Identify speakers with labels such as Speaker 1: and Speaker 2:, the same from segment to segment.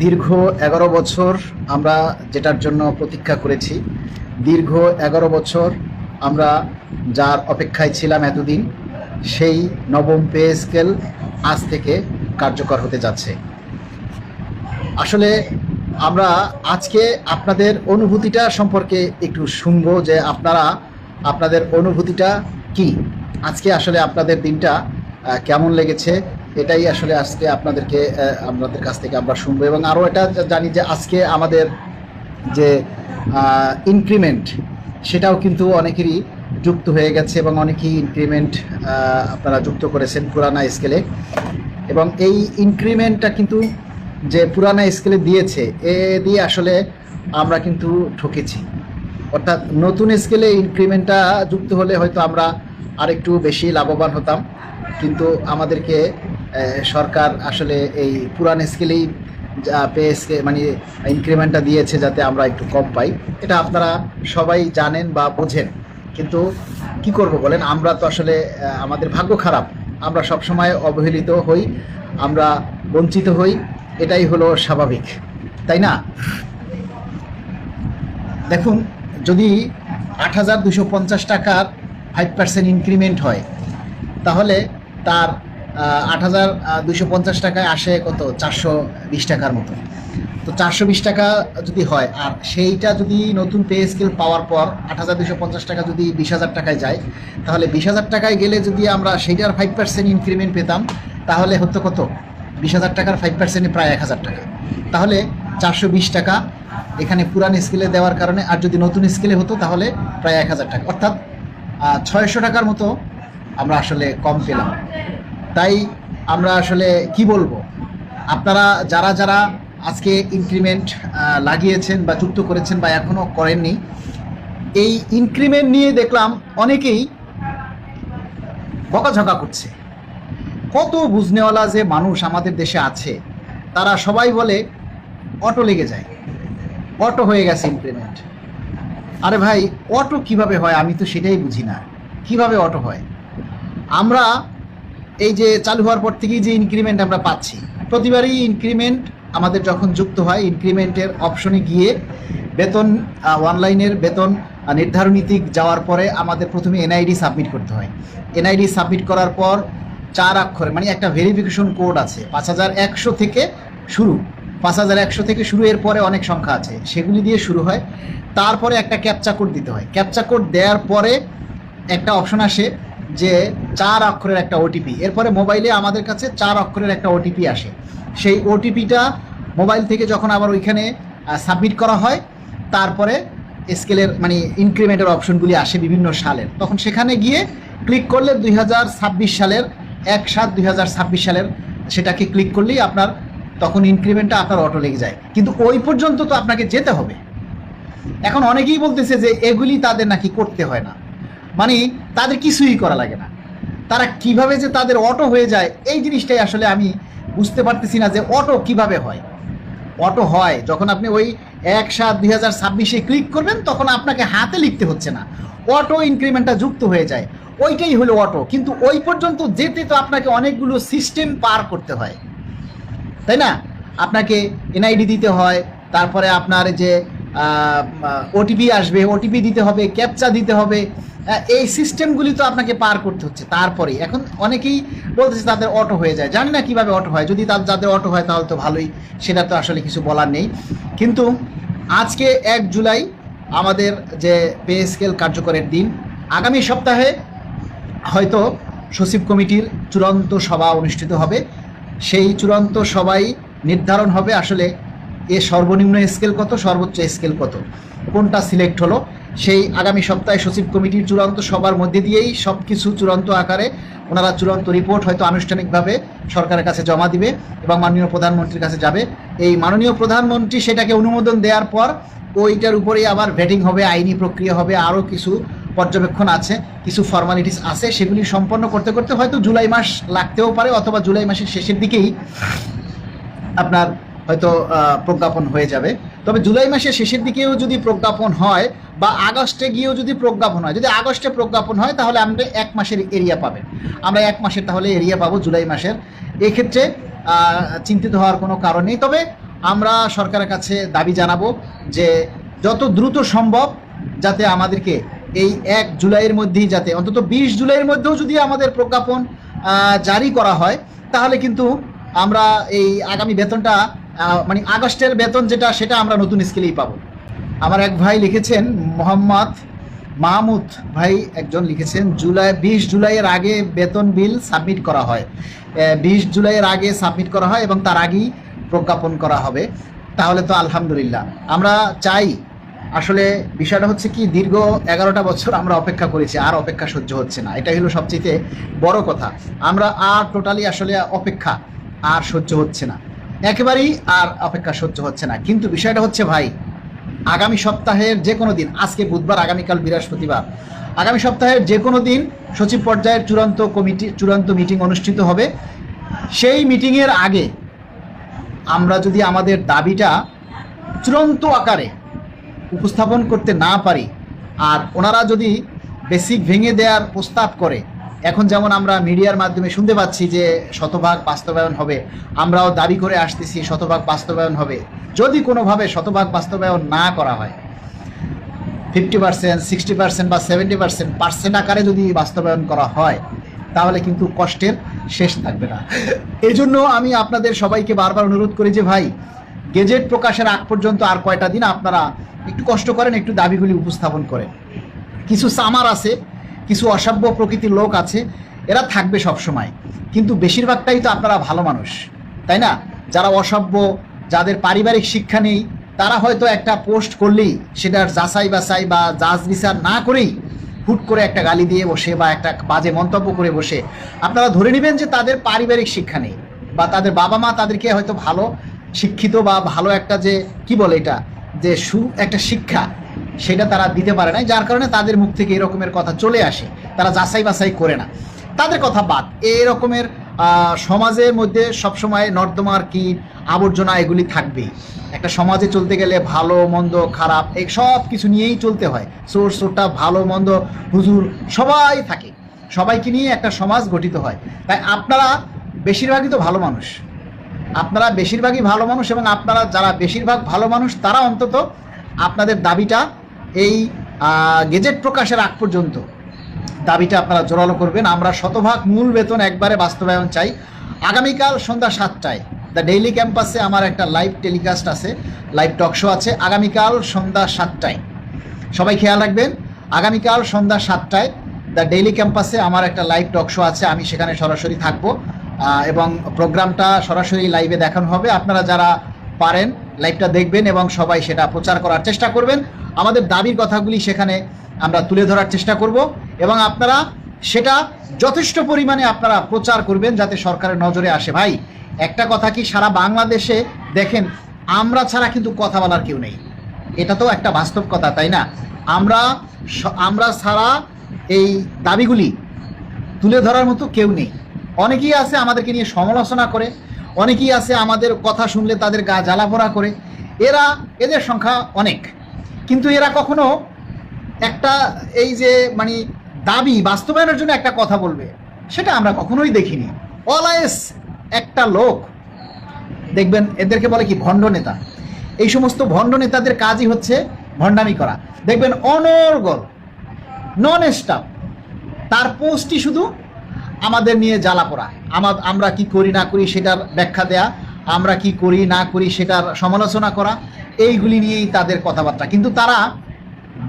Speaker 1: দীর্ঘ ১১ বছর আমরা যেটার জন্য প্রতীক্ষা করেছি, দীর্ঘ ১১ বছর আমরা যার অপেক্ষায় ছিলাম এতদিন, সেই নবম পে স্কেল আজ থেকে কার্যকর হতে যাচ্ছে। আসলে আমরা আজকে আপনাদের অনুভূতিটা সম্পর্কে একটু শুনবো যে আপনাদের অনুভূতিটা কি, আজকে আসলে আপনাদের দিনটা কেমন লেগেছে, এটাই আসলে আজকে আপনাদের কাছ থেকে আমরা শুনবো। এবং আরও এটা জানি যে আজকে আমাদের যে ইনক্রিমেন্ট, সেটাও কিন্তু অনেকেরই যুক্ত হয়ে গেছে এবং অনেকেই ইনক্রিমেন্ট আপনারা যুক্ত করেছেন পুরানা স্কেলে। এবং এই ইনক্রিমেন্টটা কিন্তু যে পুরানা স্কেলে দিয়েছে, এ দিয়ে আসলে আমরা কিন্তু ঠকেছি। অর্থাৎ নতুন স্কেলে ইনক্রিমেন্টটা যুক্ত হলে হয়তো আমরা আরেকটু বেশি লাভবান হতাম, কিন্তু আমাদেরকে সরকার আসলে এই পুরান স্কেলেই পে স্কেল মানে ইনক্রিমেন্টটা দিয়েছে যাতে আমরা একটু কম পাই। এটা আপনারা সবাই জানেন বা বোঝেন, কিন্তু কি করব বলেন, আমরা তো আসলে আমাদের ভাগ্য খারাপ, আমরা সবসময় অবহেলিত হই, আমরা বঞ্চিত হই, এটাই হলো স্বাভাবিক, তাই না? দেখুন, যদি ৮,২৫০ টাকার 5% ইনক্রিমেন্ট হয়, তাহলে তার ৮,২৫০ টাকায় আসে কত, ৪২০ টাকার মতো। তো ৪২০ টাকা যদি হয়, আর সেইটা যদি নতুন পে স্কেল পাওয়ার পর ৮,২৫০ টাকা যদি ২০,০০০ টাকায় যায়, তাহলে ২০,০০০ টাকায় গেলে যদি আমরা সেইটার 5% ইনক্রিমেন্ট পেতাম, তাহলে হতো কত, ২০,০০০ টাকার 5% প্রায় ১,০০০ টাকা। তাহলে ৪২০ টাকা এখানে পুরান স্কেলে দেওয়ার কারণে, আর যদি নতুন স্কেলে হতো তাহলে প্রায় ১,০০০ টাকা, অর্থাৎ ৬০০ টাকার মতো আমরা আসলে কম পেলাম। তাই আমরা আসলে কি বলবো, আপনারা যারা যারা আজকে ইনক্রিমেন্ট লাগিয়েছেন বা যুক্ত করেছেন বা এখনও করেননি, এই ইনক্রিমেন্ট নিয়ে দেখলাম অনেকেই বকাঝকা করছে। কত বুঝনেওয়ালা যে মানুষ আমাদের দেশে আছে, তারা সবাই বলে অটো লেগে যায়, অটো হয়ে গেছে ইনক্রিমেন্ট। আরে ভাই, অটো কিভাবে হয় আমি তো সেটাই বুঝি না, কিভাবে অটো হয়? আমরা এই যে চালু হওয়ার পর থেকেই যে ইনক্রিমেন্ট আমরা পাচ্ছি, প্রতিবারই ইনক্রিমেন্ট আমাদের যখন যুক্ত হয়, ইনক্রিমেন্টের অপশনে গিয়ে বেতন, অনলাইনের বেতন নির্ধারণীতে যাওয়ার পরে আমাদের প্রথমে এনআইডি সাবমিট করতে হয়। এনআইডি সাবমিট করার পর 4 অক্ষরে মানে একটা ভেরিফিকেশন কোড আছে, ৫,১০০ থেকে শুরু, ৫,১০০ থেকে শুরু, এরপরে অনেক সংখ্যা আছে, সেগুলি দিয়ে শুরু হয়। তারপরে একটা ক্যাপচা কোড দিতে হয়, ক্যাপচা কোড দেওয়ার পরে একটা অপশন আসে যে 4 অক্ষরের একটা ওটিপি, এরপরে মোবাইলে আমাদের কাছে 4 অক্ষরের একটা ওটিপি আসে। সেই ওটিপিটা মোবাইল থেকে যখন আবার ওইখানে সাবমিট করা হয়, তারপরে স্কেলের মানে ইনক্রিমেন্টের অপশনগুলি আসে বিভিন্ন সালের, তখন সেখানে গিয়ে ক্লিক করলে 2026 সালের 1/7/2026 সালের সেটাকে ক্লিক করলেই আপনার তখন ইনক্রিমেন্টটা আপনার অটো লেগে যায়। কিন্তু ওই পর্যন্ত তো আপনাকে যেতে হবে। এখন অনেকেই বলতেছে যে এগুলি তাদের নাকি করতে হয় না, মানে তাদের কিছুই করা লাগে না, তারা কিভাবে যে তাদের অটো হয়ে যায় এই জিনিসটাই আসলে আমি বুঝতে পারতেছি না, যে অটো কিভাবে হয়। অটো হয় যখন আপনি ওই 1/7/2026 ক্লিক করবেন, তখন আপনাকে হাতে লিখতে হচ্ছে না, অটো ইনক্রিমেন্টটা যুক্ত হয়ে যায়, ওইটাই হলো অটো। কিন্তু ওই পর্যন্ত যেতে তো আপনাকে অনেকগুলো সিস্টেম পার করতে হয়, তাই না? আপনাকে এনআইডি দিতে হয়, তারপরে আপনার যে ওটিপি আসবে, ওটিপি দিতে হবে, ক্যাপচা দিতে হবে, এই সিস্টেমগুলি তো আপনাকে পার করতে হচ্ছে। তারপরে এখন অনেকেই বলতেছে তাদের অটো হয়ে যায়, জানি না কিভাবে অটো হয়, যদি যাদের অটো হয় তাহলে তো ভালোই, সেটা তো আসলে কিছু বলার নেই। কিন্তু আজকে 1 জুলাই আমাদের যে পে স্কেল কার্যকরের দিন, আগামী সপ্তাহে হয়তো সচিব কমিটির চূড়ান্ত সভা অনুষ্ঠিত হবে। সেই চূড়ান্ত সভায় নির্ধারণ হবে আসলে এ সর্বনিম্ন স্কেল কত, সর্বোচ্চ স্কেল কত, কোনটা সিলেক্ট হলো। সেই আগামী সপ্তাহে সচিব কমিটির চূড়ান্ত সভার মধ্যে দিয়েই সব কিছু চূড়ান্ত আকারে ওনারা চূড়ান্ত রিপোর্ট হয়তো আনুষ্ঠানিকভাবে সরকারের কাছে জমা দিবে এবং মাননীয় প্রধানমন্ত্রীর কাছে যাবে। এই মাননীয় প্রধানমন্ত্রী সেটাকে অনুমোদন দেওয়ার পর ওইটার উপরেই আবার ভেটিং হবে, আইনি প্রক্রিয়া হবে, আরও কিছু পর্যবেক্ষণ আছে, কিছু ফর্মালিটিস আছে, সেগুলি সম্পন্ন করতে করতে হয়তো জুলাই মাস লাগতেও পারে, অথবা জুলাই মাসের শেষের দিকেই আপনার হয়তো প্রজ্ঞাপন হয়ে যাবে। তবে জুলাই মাসের শেষের দিকেও যদি প্রজ্ঞাপন হয় বা আগস্টে গিয়েও যদি প্রজ্ঞাপন হয়, যদি আগস্টে প্রজ্ঞাপন হয় তাহলে আমরা 1 মাসের এরিয়া পাবেন, আমরা 1 মাসের তাহলে এরিয়া পাবো জুলাই মাসের। এক্ষেত্রে চিন্তিত হওয়ার কোনো কারণ নেই। তবে আমরা সরকারের কাছে দাবি জানাবো যে যত দ্রুত সম্ভব যাতে আমাদেরকে এই 1 জুলাইয়ের মধ্যেই, যাতে অন্তত 20 জুলাইয়ের মধ্যেও যদি আমাদের প্রজ্ঞাপন জারি করা হয়, তাহলে কিন্তু আমরা এই আগামী বেতনটা মানে আগস্টের বেতন যেটা, সেটা আমরা নতুন স্কেলেই পাবো। আমার এক ভাই লিখেছেন, মোহাম্মদ মাহমুদ ভাই একজন লিখেছেন, 20 জুলাইয়ের আগে বেতন বিল সাবমিট করা হয়, 20 জুলাইয়ের আগে সাবমিট করা হয় এবং তার আগেই প্রজ্ঞাপন করা হবে। তাহলে তো আলহামদুলিল্লাহ। আমরা চাই, আসলে বিষয়টা হচ্ছে কি, দীর্ঘ 11টা বছর আমরা অপেক্ষা করেছি, আর অপেক্ষা সহ্য হচ্ছে না। এটাই হলো সবচেয়ে বড় কথা। আমরা আর টোটালি আসলে অপেক্ষা আর সহ্য হচ্ছে না, একেবারেই আর অপেক্ষা সহ্য হচ্ছে না। কিন্তু বিষয়টা হচ্ছে ভাই, আগামী সপ্তাহের যে কোনো দিন, আজকে বুধবার, আগামীকাল বৃহস্পতিবার, আগামী সপ্তাহের যে কোনো দিন সচিব পর্যায়ের চূড়ান্ত মিটিং অনুষ্ঠিত হবে। সেই মিটিংয়ের আগে আমরা যদি আমাদের দাবিটা চূড়ান্ত আকারে উপস্থাপন করতে না পারি, আর ওনারা যদি বেসিক ভেঙে দেওয়ার প্রস্তাব করে, এখন যেমন আমরা মিডিয়ার মাধ্যমে শুনতে পাচ্ছি যে 100% বাস্তবায়ন হবে, আমরাও দাবি করে আসতেছি 100% বাস্তবায়ন হবে। যদি কোনোভাবে 100% বাস্তবায়ন না করা হয়, 50%, 60% বা 70% আকারে যদি বাস্তবায়ন করা হয়, তাহলে কিন্তু কষ্টের শেষ থাকবে না। এই জন্য আমি আপনাদের সবাইকে বারবার অনুরোধ করি যে ভাই, গেজেট প্রকাশের আগ পর্যন্ত আর কয়টা দিন আপনারা একটু কষ্ট করেন, একটু দাবিগুলি উপস্থাপন করেন। কিছু সামার আছে, কিছু অসভ্য প্রকৃতির লোক আছে, এরা থাকবে সব সময়, কিন্তু বেশিরভাগটাই তো আপনারা ভালো মানুষ, তাই না? যারা অসভ্য, যাদের পারিবারিক শিক্ষা নেই, তারা হয়তো একটা পোস্ট করলেই সেটার যাচাই বাছাই বা যাচ বিচার না করেই হুট করে একটা গালি দিয়ে বসে বা একটা বাজে মন্তব্য করে বসে আপনারা ধরে নেবেন যে তাদের পারিবারিক শিক্ষা নেই, বা তাদের বাবা মা তাদেরকে হয়তো ভালো শিক্ষিত বা ভালো একটা যে কি বলে এটা, যে একটা শিক্ষা, সেটা তারা দিতে পারে না, যার কারণে তাদের মুখ থেকে এরকমের কথা চলে আসে। তারা যাচাই বাছাই করে না, তাদের কথা বাদ। এই রকমের সমাজের মধ্যে সবসময় নর্দমার কি আবর্জনা এগুলি থাকবেই। একটা সমাজে চলতে গেলে ভালো মন্দ খারাপ এই সব কিছু নিয়েই চলতে হয়। সোরটা ভালো মন্দ হুজুর সবাই থাকে, সবাইকে নিয়ে একটা সমাজ গঠিত হয়। তাই আপনারা বেশিরভাগই তো ভালো মানুষ, আপনারা বেশিরভাগই ভালো মানুষ, এবং আপনারা যারা বেশিরভাগ ভালো মানুষ, তারা অন্তত আপনাদের দাবিটা এই গেজেট প্রকাশের আগ পর্যন্ত দাবিটা আপনারা জোরালো করবেন। আমরা 100% মূল বেতন একবারে বাস্তবায়ন চাই। আগামীকাল সন্ধ্যা 7টায় দ্য ডেইলি ক্যাম্পাসে আমার একটা লাইভ টেলিকাস্ট আছে, লাইভ টক শো আছে আগামীকাল সন্ধ্যা 7টায়। সবাই খেয়াল রাখবেন, আগামীকাল সন্ধ্যা 7টায় দ্য ডেইলি ক্যাম্পাসে আমার একটা লাইভ টক শো আছে, আমি সেখানে সরাসরি থাকবো এবং প্রোগ্রামটা সরাসরি লাইভে দেখানো হবে। আপনারা যারা পারেন লাইভটা দেখবেন এবং সবাই সেটা প্রচার করার চেষ্টা করবেন। আমাদের দাবির কথাগুলি সেখানে আমরা তুলে ধরার চেষ্টা করব এবং আপনারা সেটা যথেষ্ট পরিমাণে আপনারা প্রচার করবেন যাতে সরকারের নজরে আসে। ভাই, একটা কথা কি, সারা বাংলাদেশে দেখেন আমরা ছাড়া কিন্তু কথা বলার কেউ নেই, এটা তো একটা বাস্তব কথা, তাই না? আমরা ছাড়া এই দাবিগুলি তুলে ধরার মতো কেউ নেই। অনেকেই আছে আমাদেরকে নিয়ে সমালোচনা করে, অনেকেই আছে আমাদের কথা শুনলে তাদের গা জ্বালাপোড়া করে, এদের সংখ্যা অনেক, কিন্তু এরা কখনো একটা এই যে মানে দাবি বাস্তবায়নের জন্য একটা কথা বলবে, সেটা আমরা কখনোই দেখিনি। অলওয়েজ একটা লোক দেখবেন, এদেরকে বলে কি ভণ্ড নেতা। এই সমস্ত ভণ্ড নেতাদের কাজই হচ্ছে ভণ্ডামি করা। দেখবেন অনর্গল নন স্টপ তার পোস্টই শুধু আমাদের নিয়ে জ্বালা পড়া, আমরা কি করি না করি সেটার ব্যাখ্যা দেয়া, আমরা কি করি না করি সেটার সমালোচনা করা, এইগুলি নিয়েই তাদের কথাবার্তা, কিন্তু তারা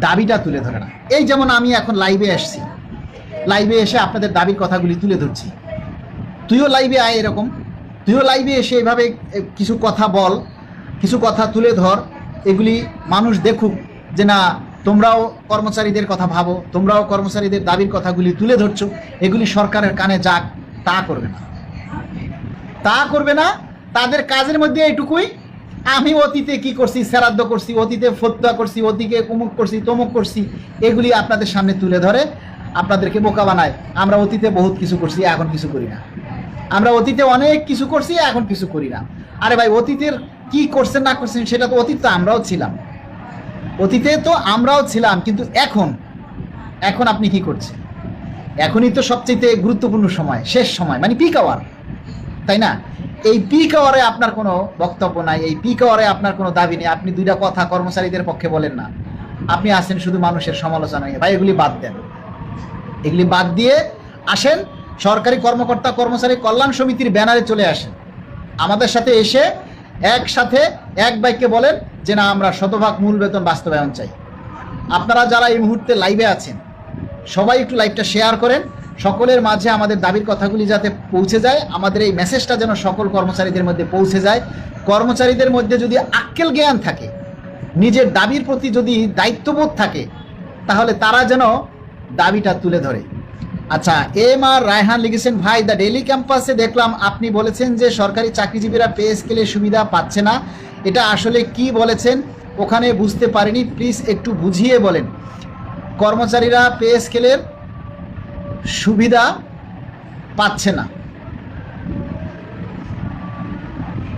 Speaker 1: দাবিটা তুলে ধরে না। এই যেমন আমি এখন লাইভে আসছি, লাইভে এসে আপনাদের দাবির কথাগুলি তুলে ধরছি। তুইও লাইভে আয়, এরকম তুইও লাইভে এসে এভাবে কিছু কথা বল, কিছু কথা তুলে ধর, এগুলি মানুষ দেখুক যে না, তোমরাও কর্মচারীদের কথা ভাবো, তোমরাও কর্মচারীদের দাবির কথাগুলি তুলে ধরছো। এগুলি সরকারের কানে যাক, তা করবে না, তা করবে না। তাদের কাজের মধ্যে এইটুকুই, আমি অতীতে কি করছি, শ্রাদ্ধ করছি, অতীতে ফতোয়া করছি, অতীতে অমুক করছি, তমুক করছি, এগুলি আপনাদের সামনে তুলে ধরে আপনাদেরকে বোকা বানায়। আমরা অতীতে বহুত কিছু করছি, এখন কিছু করি না। আমরা অতীতে অনেক কিছু করছি, এখন কিছু করি না। আরে ভাই, অতীতের কি করছেন না করছেন সেটা তো অতীত, তো আমরাও ছিলাম, অতীতে তো আমরাও ছিলাম, কিন্তু এখন আপনি কি করছেন? এখনই তো সবচেয়ে গুরুত্বপূর্ণ সময়, শেষ সময়, মানে পিক আওয়ার, তাই না? এই পিক আওয়ারে আপনার কোনো বক্তব্য নাই, এই পিক আওয়ারে আপনার কোনো দাবি নেই, আপনি দুইটা কথা কর্মচারীদের পক্ষে বলেন না, আপনি আসেন শুধু মানুষের সমালোচনা নিয়ে। ভাই এগুলি বাদ দেন, এগুলি বাদ দিয়ে আসেন সরকারি কর্মকর্তা কর্মচারী কল্যাণ সমিতির ব্যানারে চলে আসেন, আমাদের সাথে এসে একসাথে এক বাক্যে বলেন যে না আমরা শতভাগ মূল বেতন বাস্তবায়ন চাই। আপনারা যারা এই মুহূর্তে লাইভে আছেন সবাই একটু লাইভটা শেয়ার করেন, সকলের মাঝে আমাদের দাবির কথাগুলি যাতে পৌঁছে যায়, আমাদের এই মেসেজটা যেন সকল কর্মচারীদের মধ্যে পৌঁছে যায়। কর্মচারীদের মধ্যে যদি আক্কেল জ্ঞান থাকে, নিজের দাবির প্রতি যদি দায়িত্ববোধ থাকে, তাহলে তারা যেন দাবিটা তুলে ধরে। আচ্ছা, এম আর রায়হান লিখেছেন, ভাই দ্য ডেইলি ক্যাম্পাসে দেখলাম আপনি বলেছেন যে সরকারি চাকরিজীবীরা পে স্কেলের সুবিধা পাচ্ছে না, এটা আসলে কি বলেছেন? ওখানে বুঝতে পারিনি, প্লিজ একটু বুঝিয়ে বলেন। কর্মচারীরা পে স্কেলের সুবিধা পাচ্ছে না,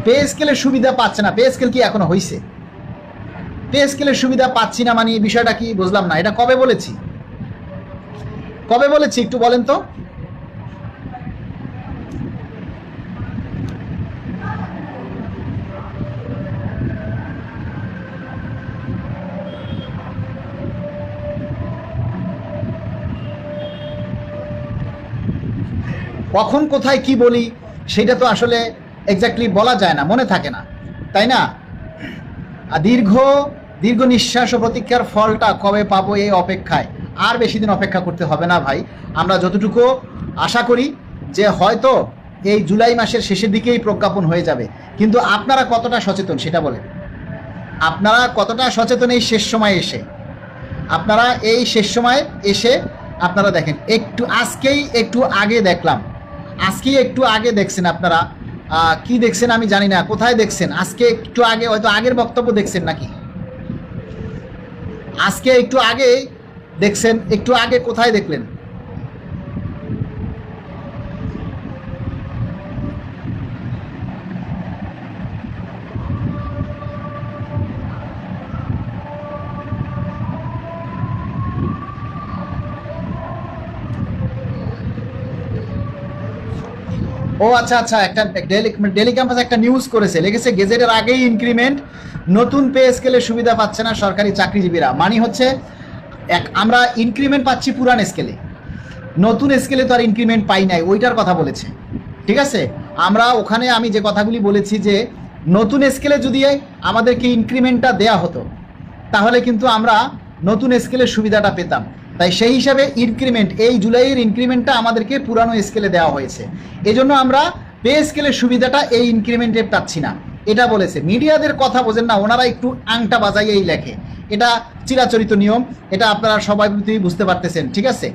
Speaker 1: পে স্কেলের সুবিধা পাচ্ছে না, পে স্কেল কি এখনো হয়েছে? পে স্কেলের সুবিধা পাচ্ছি না মানে বিষয়টা কি বুঝলাম না, এটা কবে বলেছি, কবে বলেছি একটু বলেন তো? কখন কোথায় কি বলি সেটা তো আসলে এক্স্যাক্টলি বলা যায় না, মনে থাকে না, তাই না? আর দীর্ঘ দীর্ঘ নিঃশ্বাস ও প্রতীক্ষার ফলটা কবে পাবো এই অপেক্ষায়। আর বেশি দিন অপেক্ষা করতে হবে না ভাই, আমরা যতটুকু আশা করি যে হয়তো এই জুলাই মাসের শেষের দিকেই প্রজ্ঞাপন হয়ে যাবে। কিন্তু আপনারা কতটা সচেতন সেটা বলেন, আপনারা কতটা সচেতন এই শেষ সময়ে এসে? আপনারা এই শেষ সময়ে এসে আপনারা দেখেন, একটু আজকেই একটু আগে দেখলাম, আজকেই একটু আগে দেখছেন আপনারা, কি দেখছেন আমি জানি না, কোথায় দেখছেন? আজকে একটু আগে, হয়তো আগের বক্তব্য দেখছেন নাকি? আজকে একটু আগে দেখছেন, একটু আগে কোথায় দেখলেন? ও আচ্ছা আচ্ছা, একটা ডেলি ক্যাম্পাস একটা নিউজ করেছে, লিখেছে গেজেটের আগেই ইনক্রিমেন্ট, নতুন পে স্কেলের সুবিধা পাচ্ছে না সরকারি চাকরিজীবীরা। মানে হচ্ছে আমরা ইনক্রিমেন্ট পাচ্ছি পুরান স্কেলে, নতুন স্কেলে তো আর ইনক্রিমেন্ট পাই নাই, ওইটার কথা বলেছে। ঠিক আছে, আমরা ওখানে আমি যে কথাগুলি বলেছি যে নতুন স্কেলে যদি আমাদেরকে ইনক্রিমেন্টটা দেয়া হতো তাহলে কিন্তু আমরা নতুন স্কেলের সুবিধাটা পেতাম। তাই সেই হিসাবে ইনক্রিমেন্ট, এই জুলাইয়ের ইনক্রিমেন্টটা আমাদেরকে পুরানো স্কেলে দেওয়া হয়েছে, এজন্য আমরা পে স্কেলের সুবিধাটা এই ইনক্রিমেন্টে পাচ্ছি না, এটা বলেছে। মিডিয়াদের কথা বোঝেন না, ওনারা একটু আংটা বাজাইয়েই লেখে, এটা চিরাচরিত নিয়ম, এটা আপনারা সবাই বুঝতে পারতেছেন। ঠিক আছে।